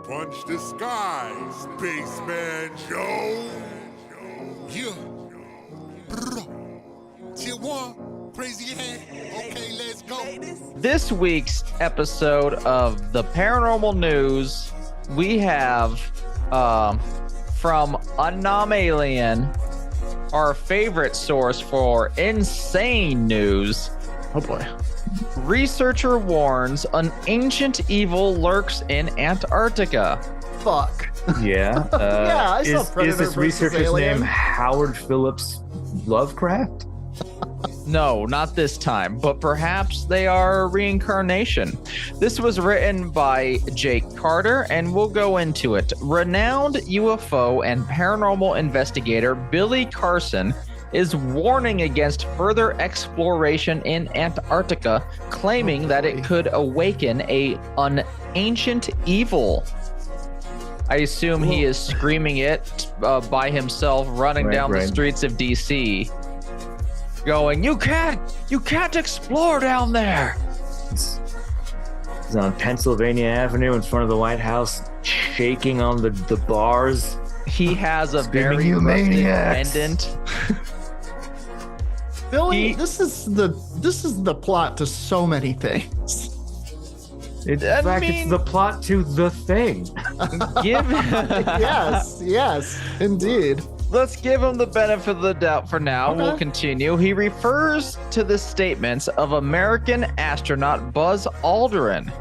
Punch the sky, Spaceman Joe. Yeah. Tier 1, crazy head. Okay, let's go. This week's episode of the Paranormal News, we have from Unknown Alien, our favorite source for insane news. Oh boy. Researcher warns an ancient evil lurks in Antarctica. Fuck. Yeah. Yeah, I saw Predator is this versus researcher's Alien. name Howard Phillips Lovecraft? No, not this time, but perhaps they are a reincarnation. This was written by Jake Carter, and we'll go into it. Renowned UFO and paranormal investigator Billy Carson is warning against further exploration in Antarctica, claiming that it could awaken an ancient evil. I assume he is screaming it by himself, running down the streets of DC, going, "You can't explore down there." He's on Pennsylvania Avenue in front of the White House, shaking on the bars. He has a Screaming, very "You rusted maniacs!" pendant. Billy, this is the plot to so many things. In fact, it's the plot to The Thing. Yes, indeed. Let's give him the benefit of the doubt for now. Okay. We'll continue. He refers to the statements of American astronaut Buzz Aldrin,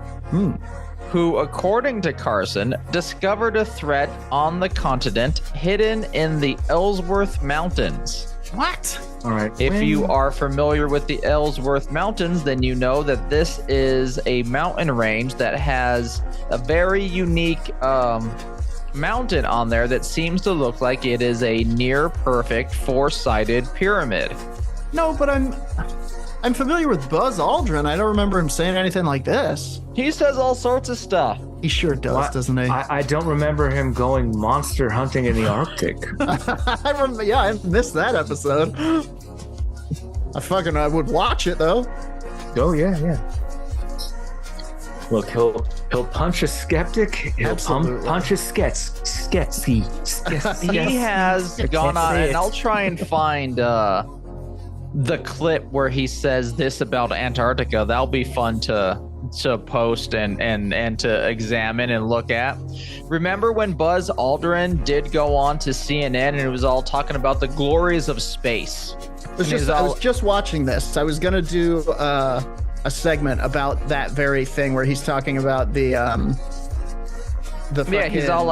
who, according to Carson, discovered a threat on the continent hidden in the Ellsworth Mountains. What? All right. If you are familiar with the Ellsworth Mountains, then you know that this is a mountain range that has a very unique mountain on there that seems to look like it is a near perfect four-sided pyramid. No, but I'm familiar with Buzz Aldrin. I don't remember him saying anything like this. He says all sorts of stuff. He sure does, What? doesn't he? I don't remember him going monster hunting in the Arctic. I missed that episode. I would watch it though. Oh yeah. Look, he'll punch a skeptic. He'll Absolutely. punch a sketsy. He has gone on, and I'll try and find the clip where he says this about Antarctica. That'll be fun to post and to examine and look at. Remember when Buzz Aldrin did go on to CNN and it was all talking about the glories of space? I was just watching this. I was gonna do a segment about that very thing where he's talking about the Yeah, he's all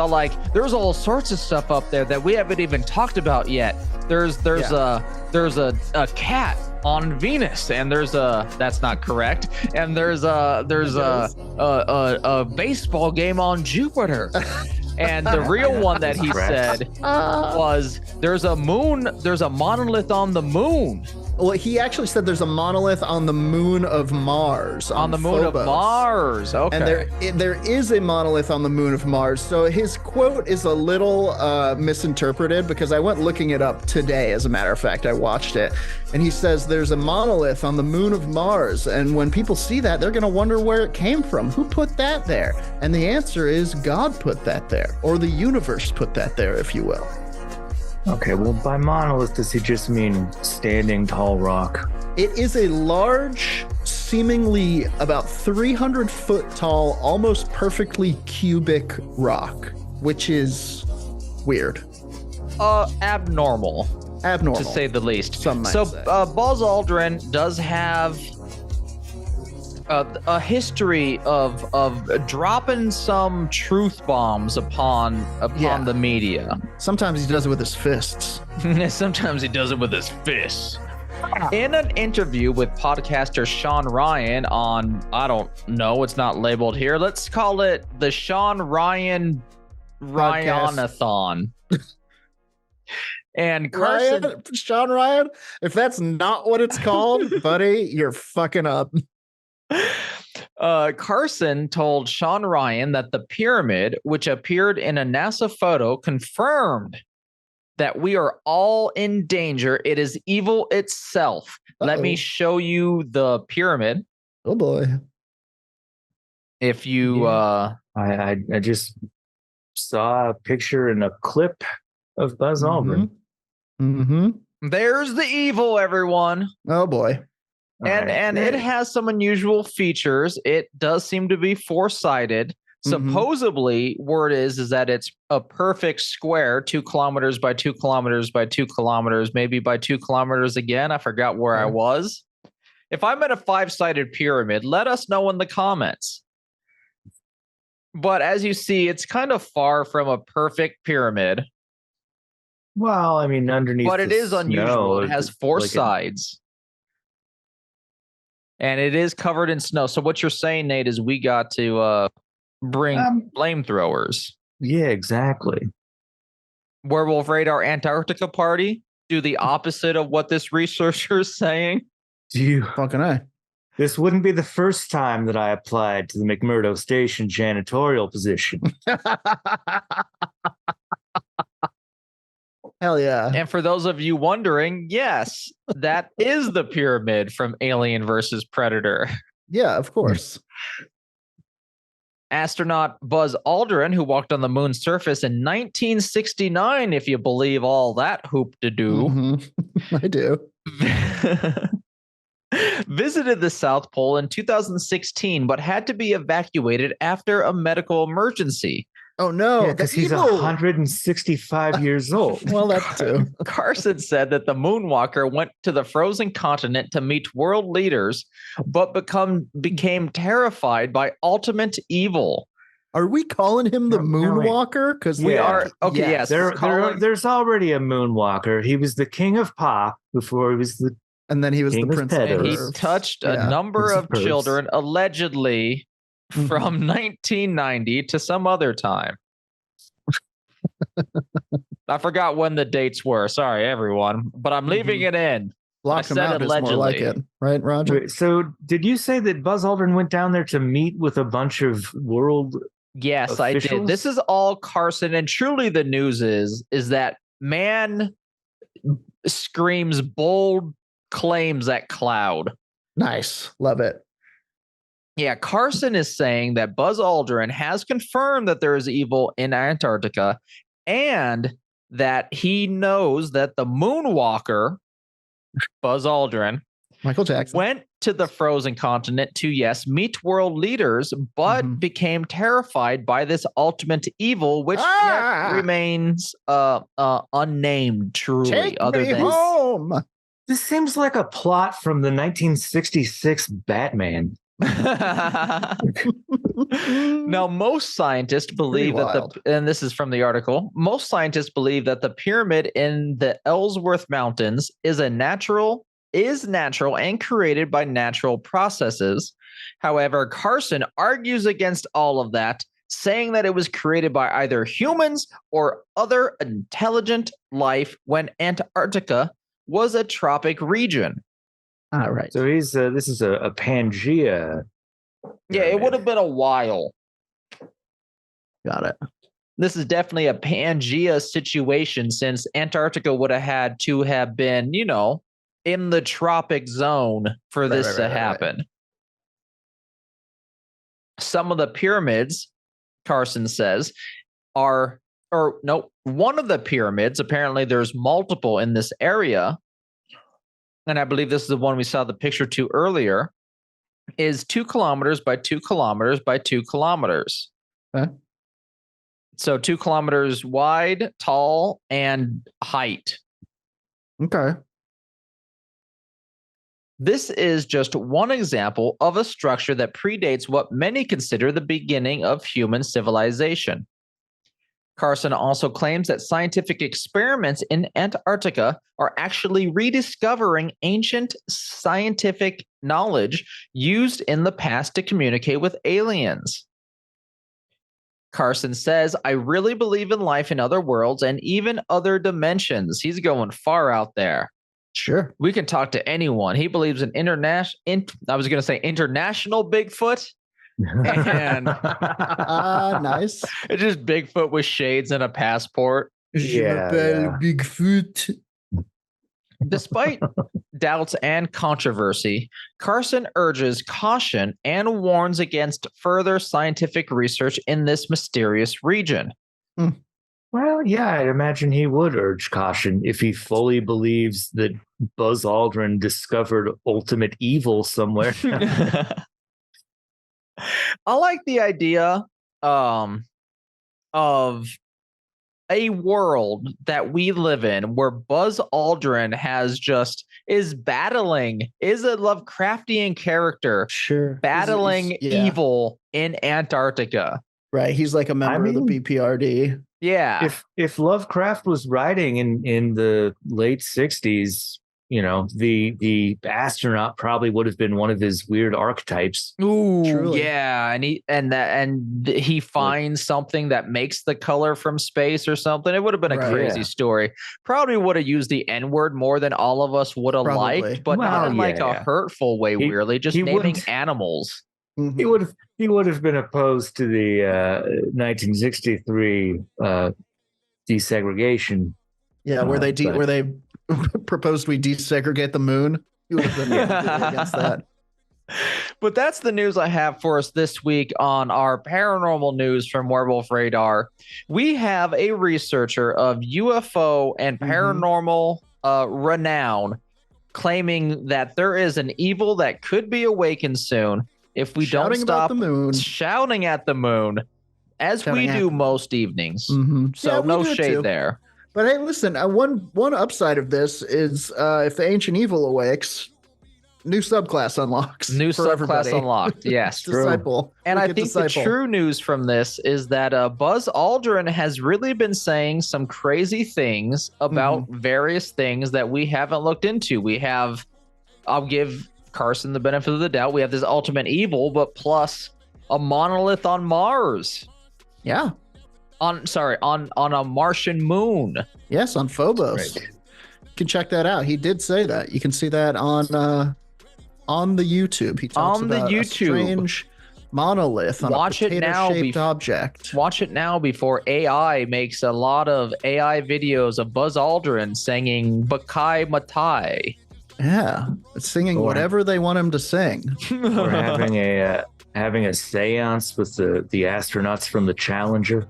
like, there's all sorts of stuff up there that we haven't even talked about yet. There's a cat on Venus, and that's not correct, and there's a baseball game on Jupiter. And the real one that he said was there's a monolith on the moon. Well, he actually said there's a monolith on the moon of Mars. On the moon of Phobos. Mars. Okay. And there is a monolith on the moon of Mars. So his quote is a little misinterpreted because I went looking it up today. As a matter of fact, I watched it. And he says there's a monolith on the moon of Mars. And when people see that, they're going to wonder where it came from. Who put that there? And the answer is God put that there, or the universe put that there, if you will. Okay, well, by monolith, does he just mean standing tall rock? It is a large, seemingly about 300 foot tall, almost perfectly cubic rock, which is weird. Abnormal, Abnormal. to say the least. Some might So say. Buzz Aldrin does have a history of dropping some truth bombs upon Yeah. the media. Sometimes he does it with his fists. Sometimes he does it with his fists. In an interview with podcaster Sean Ryan on, I don't know, it's not labeled here. Let's call it the Sean Ryan Ryanathon. And Carson, Sean Ryan, if that's not what it's called, buddy, you're fucking up. Carson told Sean Ryan that the pyramid, which appeared in a NASA photo, confirmed that we are all in danger. It is evil itself. Let me show you the pyramid. Oh boy. If you I just saw a picture and a clip of Buzz Aldrin. Mm-hmm. there's the evil, everyone. Oh boy. And it has some unusual features. It does seem to be four-sided. Supposedly, word is that it's a perfect square, 2 kilometers by 2 kilometers by 2 kilometers, maybe by 2 kilometers again. I forgot where I was. If I'm at a 5-sided pyramid, let us know in the comments. But as you see, it's kind of far from a perfect pyramid. Well, I mean, underneath, but it is unusual. snow, It has 4 like sides. And it is covered in snow. So what you're saying, Nate, is we got to bring flamethrowers. Yeah, exactly. Werewolf Radar Antarctica party. Do the opposite of what this researcher is saying. Do you? Fucking A. This wouldn't be the first time that I applied to the McMurdo Station janitorial position. Hell yeah. And for those of you wondering, yes, that is the pyramid from Alien versus Predator. Yeah, of course. Astronaut Buzz Aldrin, who walked on the moon's surface in 1969, if you believe all that hoop-de-doo. I do. Visited the South Pole in 2016, but had to be evacuated after a medical emergency. Oh no, because he's 165 years old. Well, that too. Carson said that the moonwalker went to the frozen continent to meet world leaders, but became terrified by ultimate evil. Are we calling him the moonwalker? Because we are. Okay, yes. There's already a moonwalker. He was the king of pop before he was the. And then he was the prince. And he touched a number of children, allegedly, from 1990 to some other time. I forgot when the dates were. Sorry, everyone. But I'm leaving it in. Lock him out is more like it. Right, Roger? Wait, so did you say that Buzz Aldrin went down there to meet with a bunch of world Yes, officials? I did. This is all Carson. And truly the news is that man screams bold claims at cloud. Nice. Love it. Yeah, Carson is saying that Buzz Aldrin has confirmed that there is evil in Antarctica and that he knows that the moonwalker, Buzz Aldrin, Michael Jackson, went to the frozen continent to, yes, meet world leaders, but became terrified by this ultimate evil, which yet remains unnamed, truly. Take me home. This seems like a plot from the 1966 Batman. Now, most scientists believe and this is from the article, most scientists believe that the pyramid in the Ellsworth Mountains is natural and created by natural processes. However, Carson argues against all of that, saying that it was created by either humans or other intelligent life when Antarctica was a tropic region. All right. So this is a Pangea. Yeah, it would have been a while. Got it. This is definitely a Pangea situation, since Antarctica would have had to have been, in the tropic zone for this to happen. Some of the pyramids, Carson says, one of the pyramids, apparently there's multiple in this area, and I believe this is the one we saw the picture to earlier, is 2 kilometers by 2 kilometers by 2 kilometers. Okay. So 2 kilometers wide, tall, and height. Okay. This is just one example of a structure that predates what many consider the beginning of human civilization. Carson also claims that scientific experiments in Antarctica are actually rediscovering ancient scientific knowledge used in the past to communicate with aliens. Carson says, I really believe in life in other worlds and even other dimensions. He's going far out there. Sure. We can talk to anyone. He believes in international Bigfoot. And nice. It's just Bigfoot with shades and a passport. Je m'appelle Bigfoot. Despite doubts and controversy, Carson urges caution and warns against further scientific research in this mysterious region. Well, yeah, I'd imagine he would urge caution if he fully believes that Buzz Aldrin discovered ultimate evil somewhere. I like the idea of a world that we live in where Buzz Aldrin is a Lovecraftian character, Sure. battling evil in Antarctica. Right. He's like a member of the BPRD. Yeah. If Lovecraft was writing in the late 60s, the astronaut probably would have been one of his weird archetypes. Ooh, Truly. yeah, and he finds something that makes the color from space or something. It would have been a crazy story. Probably would have used the N-word more than all of us would have liked, but not in a hurtful way. Weirdly, just naming animals. Mm-hmm. He would have been opposed to the 1963 desegregation. Yeah, where they proposed we desegregate the moon. He would have been against that. But that's the news I have for us this week on our paranormal news from Werewolf Radar. We have a researcher of UFO and paranormal renown claiming that there is an evil that could be awakened soon if we don't stop shouting at the moon, as we do most evenings. So no shade there. But hey, listen, one upside of this is if the ancient evil awakes, new subclass unlocks. New subclass unlocked, yes. Disciple. And I think the true news from this is that Buzz Aldrin has really been saying some crazy things about various things that we haven't looked into. I'll give Carson the benefit of the doubt. We have this ultimate evil, but plus a monolith on Mars. Yeah. On a Martian moon. Yes, on Phobos. Right. You can check that out. He did say that. You can see that on the YouTube. He talks about a strange monolith on a potato-shaped object. Watch it now before AI makes a lot of AI videos of Buzz Aldrin singing Bakai Matai. Yeah, singing whatever they want him to sing. Or having a seance with the astronauts from the Challenger.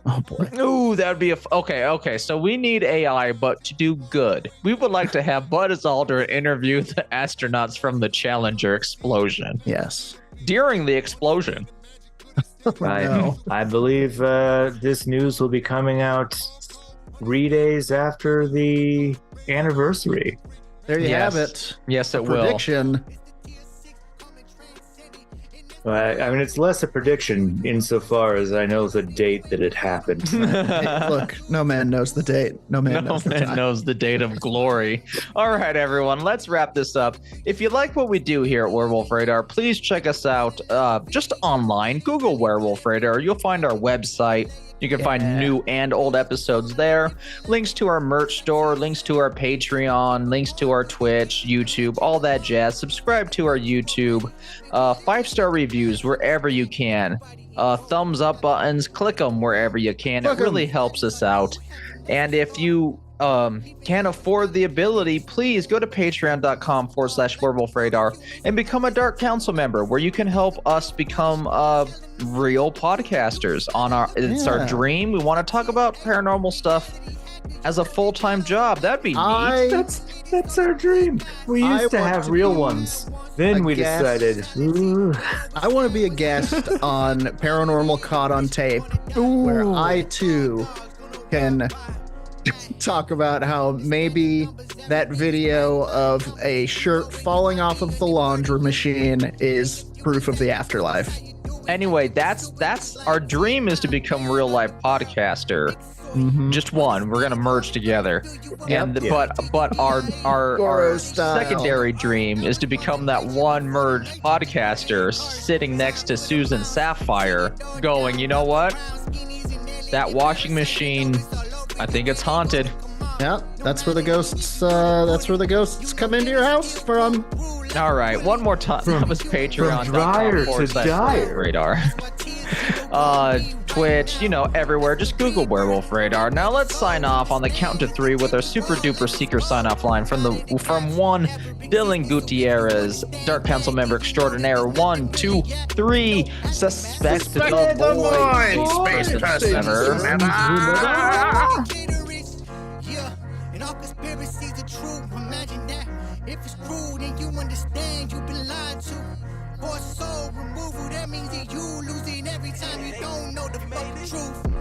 Oh boy. Ooh, that would be okay. So we need AI, but to do good. We would like to have Buzz Aldrin interview the astronauts from the Challenger explosion. Yes. During the explosion. I believe this news will be coming out 3 days after the anniversary. There you have it. Yes, it will. Prediction. I mean, it's less a prediction insofar as I know the date that it happened. Hey, look, no man knows the date. No man knows the date of glory. All right, everyone, let's wrap this up. If you like what we do here at Werewolf Radar, please check us out just online. Google Werewolf Radar. You'll find our website. You can find new and old episodes there. Links to our merch store, links to our Patreon, links to our Twitch, YouTube, all that jazz. Subscribe to our YouTube. 5-star reviews wherever you can. Thumbs up buttons, click them wherever you can. It really helps us out. And if you can't afford the ability, please go to patreon.com/Werewolf Radar and become a Dark Council member, where you can help us become real podcasters. It's our dream. We want to talk about paranormal stuff as a full-time job. That'd be neat. That's our dream. We used to have real ones. Then we decided, I want to be a guest on Paranormal Caught on Tape, where I too can talk about how maybe that video of a shirt falling off of the laundry machine is proof of the afterlife. Anyway, that's our dream, is to become real life podcaster. Just one. We're gonna merge together. But our secondary dream is to become that one merged podcaster sitting next to Susan Sapphire going, you know what? That washing machine, I think it's haunted. Yeah, that's where the ghosts come into your house from. All right, one more time. That was Patreon. From dryer to dire. Radar. Twitch, everywhere. Just Google Werewolf Radar. Now let's sign off on the count to 3 with our super duper seeker sign off line from one Dylan Gutierrez, Dark Council member extraordinaire. 1, 2, 3. Suspect the void. Space person. Yeah, and all conspiracies are true. Imagine that. If it's true, then you understand you've been lied to. For soul removal, that means that you losing every time you don't know the fucking truth.